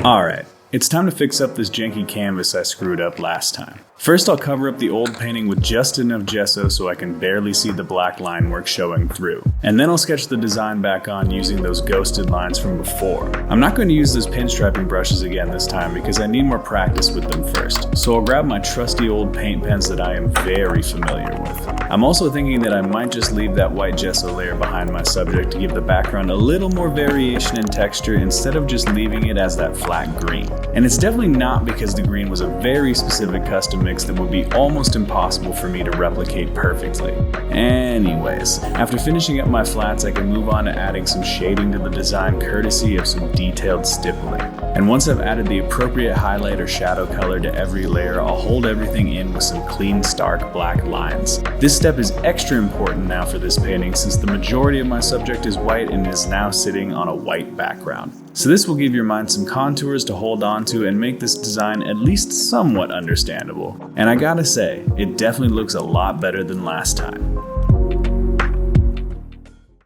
Alright, it's time to fix up this janky canvas I screwed up last time. First, I'll cover up the old painting with just enough gesso so I can barely see the black line work showing through. And then I'll sketch the design back on using those ghosted lines from before. I'm not going to use those pinstriping brushes again this time because I need more practice with them first. So I'll grab my trusty old paint pens that I am very familiar with. I'm also thinking that I might just leave that white gesso layer behind my subject to give the background a little more variation in texture instead of just leaving it as that flat green. And it's definitely not because the green was a very specific custom mix that would be almost impossible for me to replicate perfectly. Anyways, after finishing up my flats, I can move on to adding some shading to the design courtesy of some detailed stippling. And once I've added the appropriate highlight or shadow color to every layer, I'll hold everything in with some clean, stark black lines. This step is extra important now for this painting since the majority of my subject is white and is now sitting on a white background. So this will give your mind some contours to hold on to and make this design at least somewhat understandable. And I gotta say, it definitely looks a lot better than last time.